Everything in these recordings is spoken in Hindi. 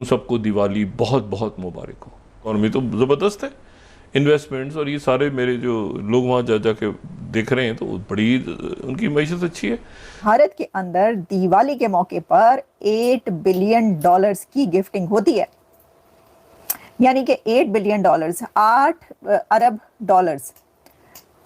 उन सबको दिवाली बहुत बहुत मुबारक हो। इकॉनमी तो ज़बरदस्त है, इन्वेस्टमेंट्स और ये सारे मेरे जो लोग वहाँ जा जाके देख रहे हैं तो बड़ी उनकी मईशत अच्छी है। भारत के अंदर दिवाली के मौके पर $8 बिलियन की गिफ्टिंग होती है, यानी कि $8 बिलियन, 8 अरब डॉलर्स,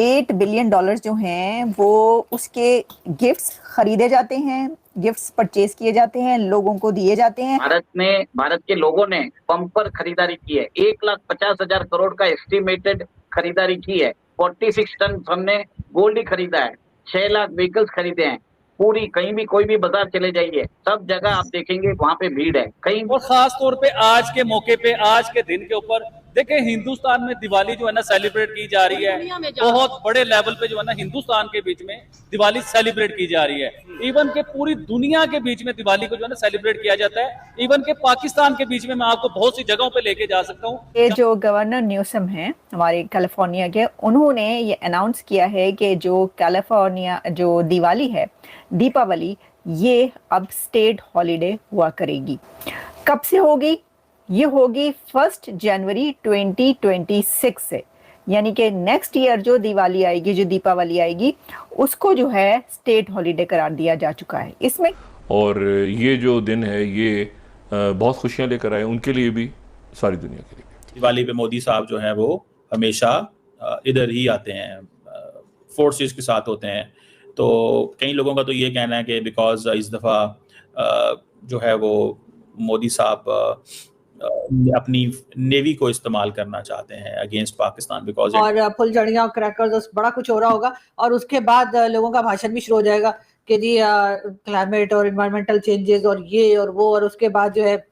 $8 बिलियन जो हैं वो उसके गिफ्ट्स खरीदे जाते हैं, गिफ्ट्स परचेज किए जाते हैं, लोगों को दिए जाते हैं। भारत के लोगों ने बम्पर खरीदारी की है। 1,50,000 करोड़ का एस्टिमेटेड खरीदारी की है। 46 टन हमने गोल्ड ही खरीदा है। 6 लाख व्हीकल्स खरीदे हैं। पूरी कहीं भी कोई भी बाजार चले जाइए, सब जगह आप देखेंगे वहां पे भीड़ है। कहीं और खास तौर पे आज के मौके पे, आज के दिन के ऊपर देखिए, हिंदुस्तान में दिवाली जो है ना सेलिब्रेट की जा रही है, बहुत बड़े लेवल पे जो है ना हिंदुस्तान के बीच में दिवाली सेलिब्रेट की जा रही है। इवन के पूरी दुनिया के बीच में दिवाली को जो है ना सेलिब्रेट किया जाता है। इवन के पाकिस्तान के बीच में मैं आपको बहुत सी जगहों पे लेके जा सकता हूँ। ये जो गवर्नर न्यूसम हैं हमारे कैलिफोर्निया के, उन्होंने ये अनाउंस किया है कि जो कैलिफोर्निया जो दिवाली है, दीपावली, ये अब स्टेट हॉलिडे हुआ करेगी। कब से होगी? ये होगी 1 जनवरी 2026 से, यानी कि नेक्स्ट ईयर जो दिवाली आएगी, जो दीपावली आएगी, उसको जो है स्टेट हॉलिडे करार दिया जा चुका है। इसमें और ये जो दिन है ये बहुत खुशियां लेकर आए उनके लिए भी, सारी दुनिया के लिए। दिवाली पे मोदी साहब जो हैं वो हमेशा इधर ही आते हैं, फोर्सेस के साथ होते हैं। तो कई लोगों का तो ये कहना है कि बिकॉज इस दफ़ा जो है वो मोदी साहब अपनी नेवी को इस्तेमाल करना चाहते हैं अगेंस्ट पाकिस्तान, बिकॉज और फुलझड़ियाँ, क्रैकर्स, बड़ा कुछ हो रहा होगा। और उसके बाद लोगों का भाषण भी शुरू हो जाएगा कि जी क्लाइमेट और इन्वायरमेंटल चेंजेस और ये और वो, और उसके बाद जो है।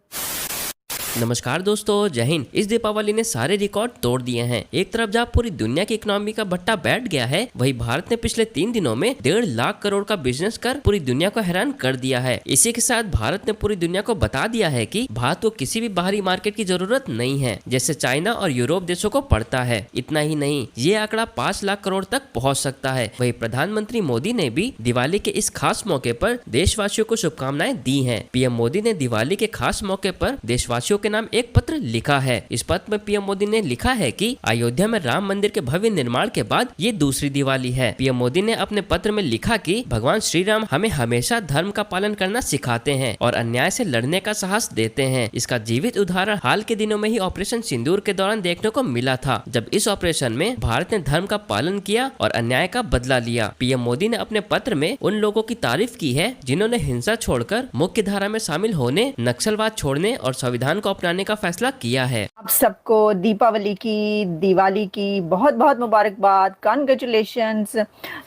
नमस्कार दोस्तों, जय हिंद। इस दीपावली ने सारे रिकॉर्ड तोड़ दिए हैं। एक तरफ जहाँ पूरी दुनिया की इकोनॉमी का भट्टा बैठ गया है, वहीं भारत ने पिछले 3 दिनों में 1.5 लाख करोड़ का बिजनेस कर पूरी दुनिया को हैरान कर दिया है। इसी के साथ भारत ने पूरी दुनिया को बता दिया है कि भारत को किसी भी बाहरी मार्केट की जरूरत नहीं है, जैसे चाइना और यूरोप देशों को पड़ता है। इतना ही नहीं, ये आंकड़ा 5 लाख करोड़ तक पहुँच सकता है। वही प्रधानमंत्री मोदी ने भी दिवाली के इस खास मौके पर देशवासियों को शुभकामनाएं दी है। पीएम मोदी ने दिवाली के खास मौके पर देशवासियों के नाम एक पत्र लिखा है। इस पत्र में पीएम मोदी ने लिखा है कि अयोध्या में राम मंदिर के भव्य निर्माण के बाद ये दूसरी दिवाली है। पीएम मोदी ने अपने पत्र में लिखा कि भगवान श्री राम हमें हमेशा धर्म का पालन करना सिखाते हैं और अन्याय से लड़ने का साहस देते हैं। इसका जीवित उदाहरण हाल के दिनों में ही ऑपरेशन सिंदूर के दौरान देखने को मिला था, जब इस ऑपरेशन में भारत ने धर्म का पालन किया और अन्याय का बदला लिया। पीएम मोदी ने अपने पत्र में उन लोगों की तारीफ की है जिन्होंने हिंसा छोड़कर मुख्य धारा में शामिल होने, नक्सलवाद छोड़ने और संविधान को अपनाने का फैसला किया है। आप सबको दिवाली की बहुत बहुत मुबारकबाद, कॉन्ग्रेचुलेशंस।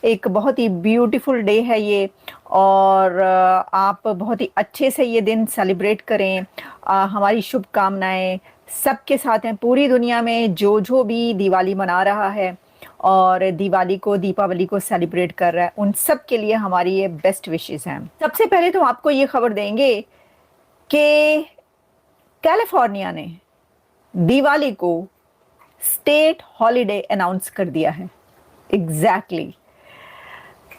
एक बहुत ही ब्यूटीफुल डे है ये, और आप बहुत ही अच्छे से ये दिन सेलिब्रेट करें। हमारी शुभकामनाएं सबके साथ हैं, पूरी दुनिया में जो भी दिवाली मना रहा है और दीपावली को सेलिब्रेट कर रहा है, उन सब के लिए हमारी ये बेस्ट विशेस हैं। सबसे पहले तो आपको ये खबर देंगे कि कैलिफोर्निया ने दिवाली को स्टेट हॉलिडे अनाउंस कर दिया है। Exactly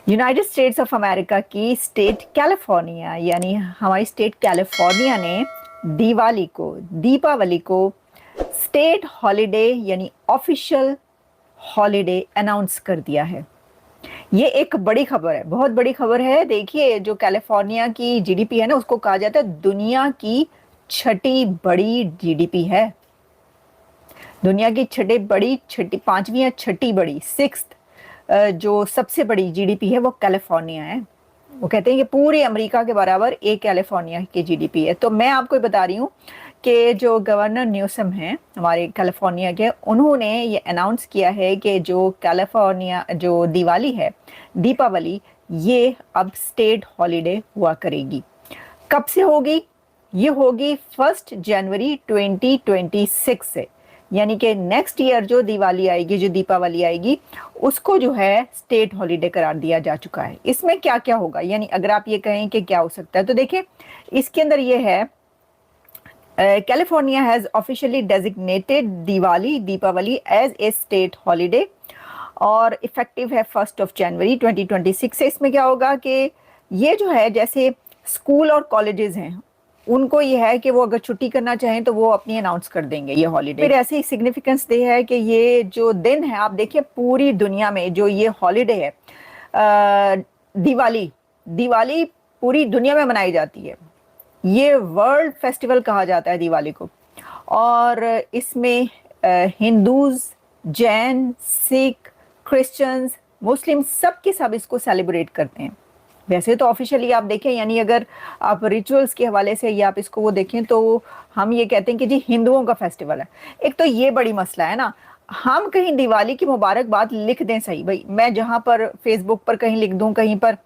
United states of America की स्टेट कैलिफोर्निया, यानी हमारी स्टेट कैलिफोर्निया ने दीपावली को स्टेट हॉलिडे यानी ऑफिशियल हॉलिडे अनाउंस कर दिया है। ये एक बड़ी खबर है, बहुत बड़ी खबर है। देखिए, जो कैलिफोर्निया की जीडीपी है ना, उसको कहा जाता है दुनिया की 6ठी बड़ी जीडीपी है। दुनिया की 5वीं या 6ठी बड़ी, 6th जो सबसे बड़ी जीडीपी है वो कैलिफोर्निया है। वो कहते हैं कि पूरे अमेरिका के बराबर एक कैलिफोर्निया की जीडीपी है। तो मैं आपको बता रही हूँ कि जो गवर्नर न्यूसम हैं हमारे कैलिफोर्निया के, उन्होंने ये अनाउंस किया है कि जो दिवाली है, दीपावली, ये अब स्टेट हॉलिडे हुआ करेगी। कब से होगी? ये होगी 1 जनवरी 2026 से, यानी कि नेक्स्ट ईयर जो दिवाली आएगी, जो दीपावली आएगी, उसको जो है स्टेट हॉलिडे करार दिया जा चुका है। इसमें क्या क्या होगा, यानी अगर आप ये कहें कि क्या हो सकता है, तो देखिए इसके अंदर ये है, California has officially designated Deepavali as a state holiday और इफेक्टिव है 1 जनवरी 2026 से। इसमें क्या होगा कि ये जो है, जैसे स्कूल और कॉलेजेस हैं, उनको ये है कि वो अगर छुट्टी करना चाहें तो वो अपनी अनाउंस कर देंगे ये हॉलीडे। फिर ऐसे ही सिग्निफिकेंस दे है कि ये जो दिन है, आप देखिए पूरी दुनिया में जो ये हॉलीडे है, दिवाली पूरी दुनिया में मनाई जाती है। ये वर्ल्ड फेस्टिवल कहा जाता है दिवाली को, और इसमें हिंदूज, जैन, सिख, क्रिश्चियंस, मुस्लिम सब के सब इसको सेलिब्रेट करते हैं। वैसे तो ऑफिशियली आप देखें, यानी अगर आप रिचुअल्स के हवाले से या आप इसको वो देखें तो हम ये कहते हैं कि जी हिंदुओं का फेस्टिवल है। एक तो ये बड़ी मसला है ना, हम कहीं दिवाली की मुबारकबाद लिख दें, सही भाई, मैं जहां पर फेसबुक पर कहीं लिख दूं, कहीं पर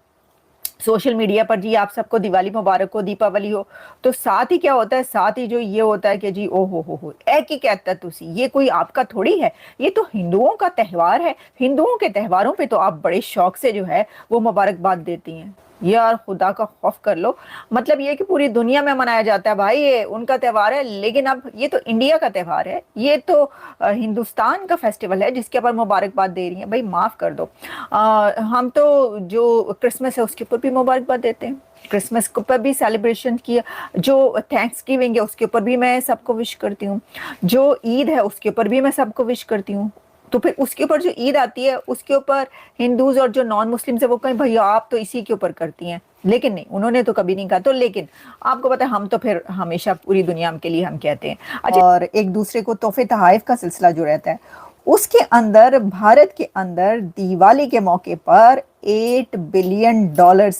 सोशल मीडिया पर जी आप सबको दिवाली मुबारक हो, दीपावली हो, तो साथ ही क्या होता है, साथ ही जो ये होता है कि जी ओ हो ए की कहता तुसी, ये कोई आपका थोड़ी है, ये तो हिंदुओं का त्यौहार है। हिंदुओं के त्योहारों पे तो आप बड़े शौक से जो है वो मुबारकबाद देती हैं। यार खुदा का खौफ कर लो, मतलब ये कि पूरी दुनिया में मनाया जाता है भाई, ये उनका त्यौहार है, लेकिन अब ये तो इंडिया का त्यौहार है, ये तो हिंदुस्तान का फेस्टिवल है जिसके ऊपर मुबारकबाद दे रही है। भाई माफ कर दो, हम तो जो क्रिसमस है उसके ऊपर भी मुबारकबाद देते हैं, क्रिसमस के ऊपर भी सेलिब्रेशन किया, जो थैंक्स गिविंग है उसके ऊपर भी मैं सबको विश करती हूँ, जो ईद है उसके ऊपर भी मैं सबको विश करती हूँ। तो फिर उसके ऊपर जो ईद आती है उसके ऊपर हिंदूज और जो नॉन मुस्लिम्स है वो कहें भैया आप तो इसी के ऊपर करती हैं, लेकिन नहीं, उन्होंने तो कभी नहीं कहा। तो लेकिन आपको पता है हम तो फिर हमेशा पूरी दुनिया के लिए हम कहते हैं। अच्छा, और एक दूसरे को तोहफे तहाइफ का सिलसिला जो रहता है उसके अंदर भारत के अंदर दिवाली के मौके पर $8 बिलियन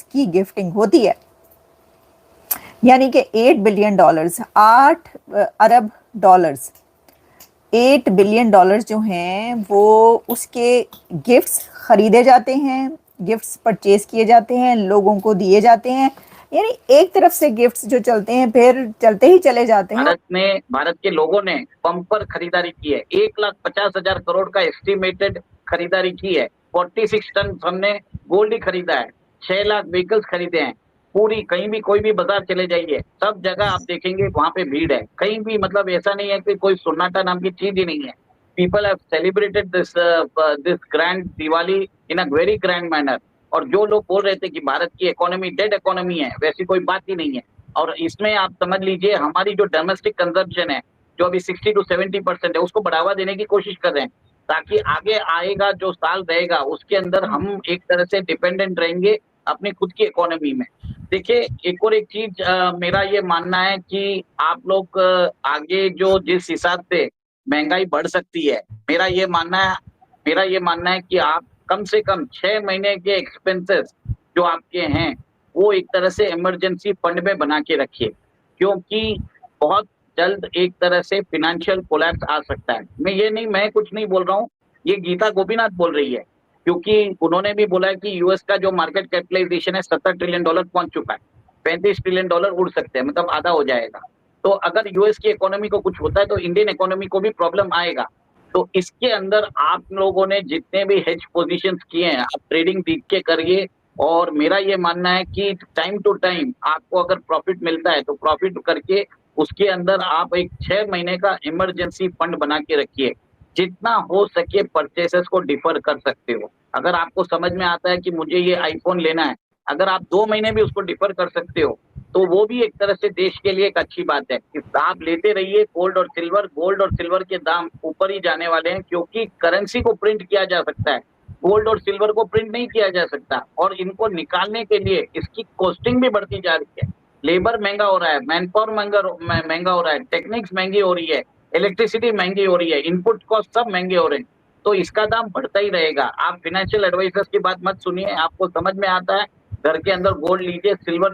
की गिफ्टिंग होती है, यानी कि $8 बिलियन, 8 अरब डॉलर्स, $8 बिलियन जो हैं वो उसके गिफ्ट्स खरीदे जाते हैं, गिफ्ट्स परचेज किए जाते हैं, लोगों को दिए जाते हैं। यानी एक तरफ से गिफ्ट्स जो चलते हैं फिर चलते ही चले जाते हैं। भारत के लोगों ने बम्पर खरीदारी की है, 1,50,000 करोड़ का एस्टिमेटेड खरीदारी की है। 46 टन हमने गोल्ड ही खरीदा है, 6 लाख व्हीकल्स खरीदे हैं। पूरी कहीं भी कोई भी बाजार चले जाइए, सब जगह आप देखेंगे वहां पे भीड़ है। कहीं भी मतलब ऐसा नहीं है कि कोई सन्नाटा नाम की चीज ही नहीं है। People have celebrated this grand Diwali in a very grand manner. और जो लोग बोल रहे थे कि भारत की इकोनॉमी डेड इकोनॉमी है, वैसी कोई बात ही नहीं है। और इसमें आप समझ लीजिए हमारी जो डोमेस्टिक कंजम्पशन है जो अभी 60 to 70% है, उसको बढ़ावा देने की कोशिश कर रहे हैं, ताकि आगे आएगा जो साल रहेगा उसके अंदर हम एक तरह से डिपेंडेंट रहेंगे अपनी खुद की इकोनॉमी में। देखिए एक और एक चीज मेरा ये मानना है कि आप लोग आगे जो जिस हिसाब से महंगाई बढ़ सकती है, मेरा ये मानना है कि आप कम से कम 6 महीने के एक्सपेंसेस जो आपके हैं वो एक तरह से इमरजेंसी फंड में बना के रखिए, क्योंकि बहुत जल्द एक तरह से फाइनेंशियल कोलैप्स आ सकता है। मैं कुछ नहीं बोल रहा हूँ, ये गीता गोपीनाथ बोल रही है, क्योंकि उन्होंने भी बोला है कि यूएस का जो मार्केट कैपिटलाइजेशन है $70 ट्रिलियन पहुंच चुका है, $35 ट्रिलियन उड़ सकते हैं, मतलब आधा हो जाएगा। तो अगर यूएस की इकोनॉमी को कुछ होता है तो इंडियन इकोनॉमी को भी प्रॉब्लम आएगा। तो इसके अंदर आप लोगों ने जितने भी हेज पोजीशंस किए हैं आप ट्रेडिंग देख के करिए। और मेरा ये मानना है कि टाइम टू टाइम आपको अगर प्रॉफिट मिलता है तो प्रॉफिट करके उसके अंदर आप एक 6 महीने का इमरजेंसी फंड बना के रखिए। जितना हो सके परचेसेस को डिफर कर सकते हो। अगर आपको समझ में आता है कि मुझे ये आईफोन लेना है, अगर आप 2 महीने भी उसको डिफर कर सकते हो तो वो भी एक तरह से देश के लिए एक अच्छी बात है कि आप लेते रहिए गोल्ड और सिल्वर के दाम ऊपर ही जाने वाले हैं, क्योंकि करेंसी को प्रिंट किया जा सकता है, गोल्ड और सिल्वर को प्रिंट नहीं किया जा सकता। और इनको निकालने के लिए इसकी कॉस्टिंग भी बढ़ती जा रही है, लेबर महंगा हो रहा है, मैन पावर महंगा हो रहा है, टेक्निक्स महंगी हो रही है, इलेक्ट्रिसिटी महंगी हो रही है, इनपुट कॉस्ट सब महंगे हो रहे हैं, तो इसका दाम बढ़ता ही रहेगा। आप फाइनेंशियल एडवाइजर्स की बात मत सुनिए, आपको समझ में आता है घर के अंदर गोल्ड लीजिए, सिल्वर